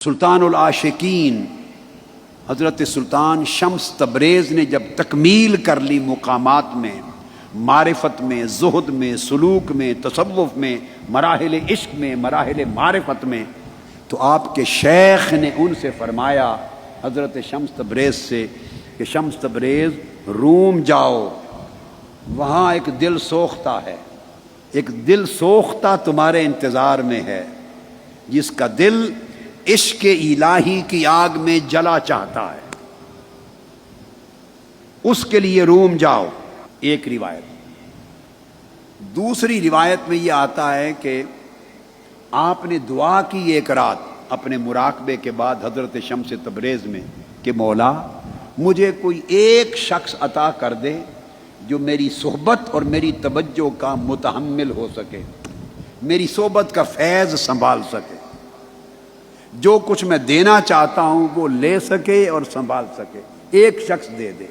سلطان العاشقین حضرت سلطان شمس تبریز نے جب تکمیل کر لی مقامات میں، معرفت میں، زہد میں، سلوک میں، تصوف میں، مراحل عشق میں، مراحل معرفت میں، تو آپ کے شیخ نے ان سے فرمایا حضرت شمس تبریز سے کہ شمس تبریز روم جاؤ، وہاں ایک دل سوختہ ہے، ایک دل سوختہ تمہارے انتظار میں ہے، جس کا دل عشق الہی کی آگ میں جلا چاہتا ہے، اس کے لیے روم جاؤ۔ ایک روایت۔ دوسری روایت میں یہ آتا ہے کہ آپ نے دعا کی ایک رات اپنے مراقبے کے بعد حضرت شمس تبریز میں کہ مولا مجھے کوئی ایک شخص عطا کر دے جو میری صحبت اور میری توجہ کا متحمل ہو سکے، میری صحبت کا فیض سنبھال سکے، جو کچھ میں دینا چاہتا ہوں وہ لے سکے اور سنبھال سکے، ایک شخص دے دے۔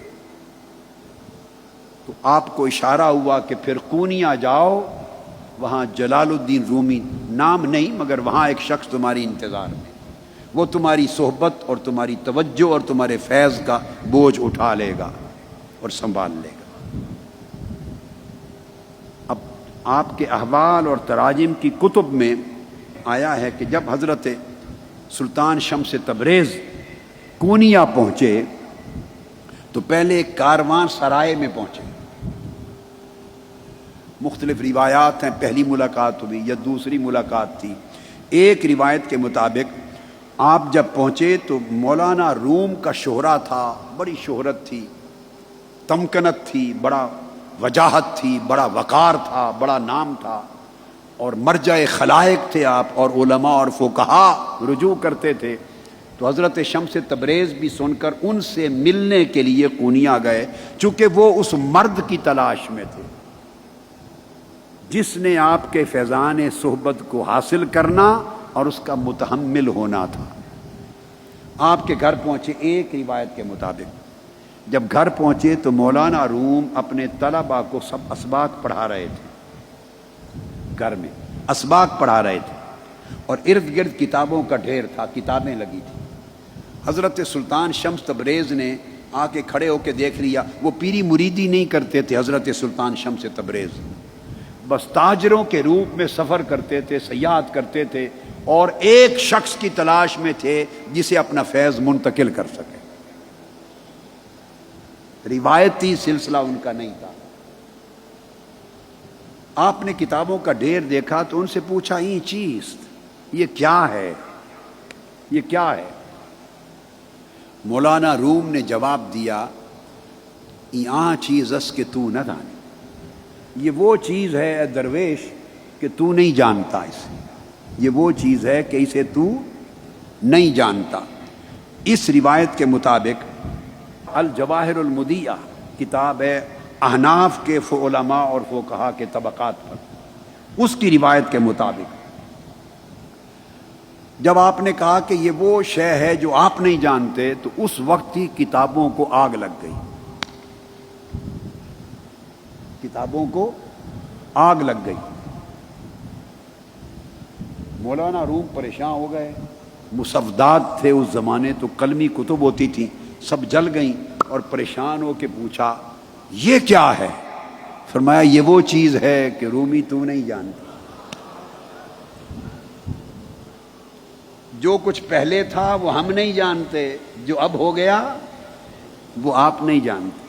تو آپ کو اشارہ ہوا کہ پھر قونیہ جاؤ، وہاں جلال الدین رومی نام نہیں مگر وہاں ایک شخص تمہاری انتظار میں، وہ تمہاری صحبت اور تمہاری توجہ اور تمہارے فیض کا بوجھ اٹھا لے گا اور سنبھال لے گا۔ اب آپ کے احوال اور تراجم کی کتب میں آیا ہے کہ جب حضرت سلطان شمس تبریز قونیہ پہنچے تو پہلے ایک کاروان سرائے میں پہنچے۔ مختلف روایات ہیں، پہلی ملاقات ہوئی یا دوسری ملاقات تھی۔ ایک روایت کے مطابق آپ جب پہنچے تو مولانا روم کا شہرہ تھا، بڑی شہرت تھی، تمکنت تھی، بڑا وجاہت تھی، بڑا وقار تھا، بڑا نام تھا، اور مرجع خلائق تھے آپ، اور علماء اور فقہا رجوع کرتے تھے۔ تو حضرت شمس تبریز بھی سن کر ان سے ملنے کے لیے قونیہ گئے، چونکہ وہ اس مرد کی تلاش میں تھے جس نے آپ کے فیضان صحبت کو حاصل کرنا اور اس کا متحمل ہونا تھا۔ آپ کے گھر پہنچے۔ ایک روایت کے مطابق جب گھر پہنچے تو مولانا روم اپنے طلباء کو سب اسباق پڑھا رہے تھے، گھر میں اسباق پڑھا رہے تھے، اور ارد گرد کتابوں کا ڈھیر تھا، کتابیں لگی تھی۔ حضرت سلطان شمس تبریز نے آ کے کھڑے ہو کے دیکھ لیا۔ وہ پیری مریدی نہیں کرتے تھے حضرت سلطان شمس تبریز، بس تاجروں کے روپ میں سفر کرتے تھے، سیاحت کرتے تھے، اور ایک شخص کی تلاش میں تھے جسے اپنا فیض منتقل کر سکے۔ روایتی سلسلہ ان کا نہیں تھا۔ آپ نے کتابوں کا ڈھیر دیکھا تو ان سے پوچھا یہ چیز یہ کیا ہے، یہ کیا ہے؟ مولانا روم نے جواب دیا یہ چیز اس کے تو نہ جانے، یہ وہ چیز ہے اے درویش کہ تو نہیں جانتا اسے، یہ وہ چیز ہے کہ اسے تو نہیں جانتا۔ اس روایت کے مطابق الجواہر المضیہ کتاب ہے احناف کے علماء اور فقہا کے طبقات پر، اس کی روایت کے مطابق جب آپ نے کہا کہ یہ وہ شے ہے جو آپ نہیں جانتے تو اس وقت ہی کتابوں کو آگ لگ گئی، کتابوں کو آگ لگ گئی۔ مولانا روم پریشان ہو گئے، مصودات تھے اس زمانے تو قلمی کتب ہوتی تھیں، سب جل گئیں، اور پریشان ہو کے پوچھا یہ کیا ہے؟ فرمایا یہ وہ چیز ہے کہ رومی تو نہیں جانتی، جو کچھ پہلے تھا وہ ہم نہیں جانتے، جو اب ہو گیا وہ آپ نہیں جانتے۔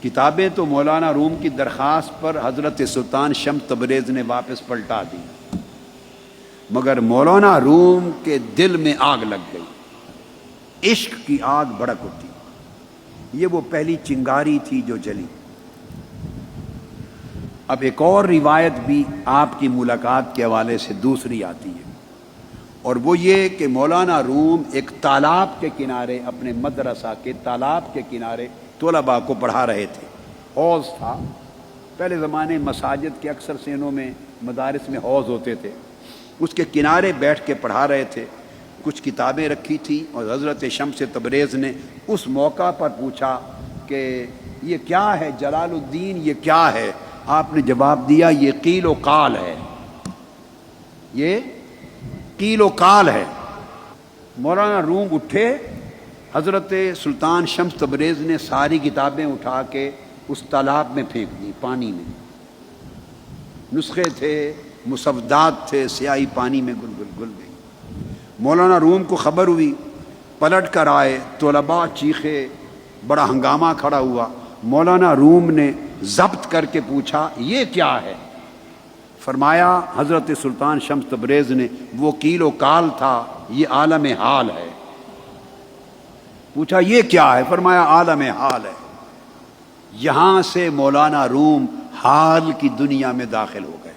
کتابیں تو مولانا روم کی درخواست پر حضرت سلطان شمس تبریز نے واپس پلٹا دی، مگر مولانا روم کے دل میں آگ لگ گئی، عشق کی آگ بھڑک اٹھی۔ یہ وہ پہلی چنگاری تھی جو جلی۔ اب ایک اور روایت بھی آپ کی ملاقات کے حوالے سے دوسری آتی ہے، اور وہ یہ کہ مولانا روم ایک تالاب کے کنارے، اپنے مدرسہ کے تالاب کے کنارے طلباء کو پڑھا رہے تھے۔ حوض تھا، پہلے زمانے مساجد کے اکثر سینوں میں مدارس میں حوض ہوتے تھے، اس کے کنارے بیٹھ کے پڑھا رہے تھے، کچھ کتابیں رکھی تھیں، اور حضرت شمس تبریز نے اس موقع پر پوچھا کہ یہ کیا ہے جلال الدین، یہ کیا ہے؟ آپ نے جواب دیا یہ قیل و قال ہے، یہ قیل و کال ہے۔ مولانا روم اٹھے، حضرت سلطان شمس تبریز نے ساری کتابیں اٹھا کے اس تالاب میں پھینک دی، پانی میں۔ نسخے تھے، مسودات تھے، سیاہی پانی میں گل گئی۔ مولانا روم کو خبر ہوئی، پلٹ کر آئے، طلباء چیخے، بڑا ہنگامہ کھڑا ہوا۔ مولانا روم نے ضبط کر کے پوچھا یہ کیا ہے؟ فرمایا حضرت سلطان شمس تبریز نے وہ قیل و کال تھا، یہ عالم حال ہے۔ پوچھا یہ کیا ہے؟ فرمایا عالم حال ہے۔ یہاں سے مولانا روم حال کی دنیا میں داخل ہو گئے،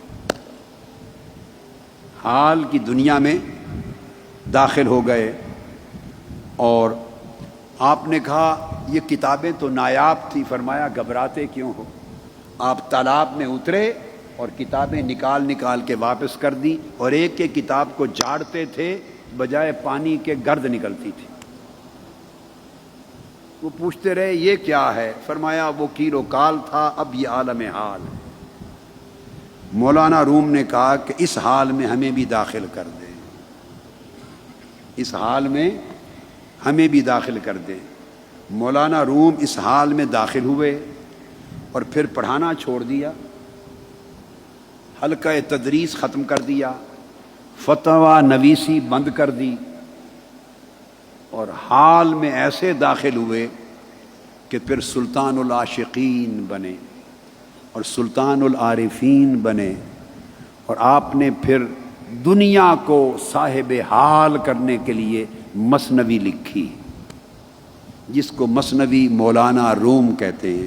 حال کی دنیا میں داخل ہو گئے۔ اور آپ نے کہا یہ کتابیں تو نایاب تھی، فرمایا گھبراتے کیوں ہو؟ آپ تالاب میں اترے اور کتابیں نکال نکال کے واپس کر دی، اور ایک ایک کتاب کو جھاڑتے تھے، بجائے پانی کے گرد نکلتی تھی۔ وہ پوچھتے رہے یہ کیا ہے؟ فرمایا وہ قیل و کال تھا، اب یہ عالم حال ہے۔ مولانا روم نے کہا کہ اس حال میں ہمیں بھی داخل کر دیں، اس حال میں ہمیں بھی داخل کر دیں۔ مولانا روم اس حال میں داخل ہوئے اور پھر پڑھانا چھوڑ دیا، حلقہ تدریس ختم کر دیا، فتویٰ نویسی بند کر دی، اور حال میں ایسے داخل ہوئے کہ پھر سلطان العاشقین بنے اور سلطان العارفین بنے، اور آپ نے پھر دنیا کو صاحب حال کرنے کے لیے مثنوی لکھی، جس کو مثنوی مولانا روم کہتے ہیں۔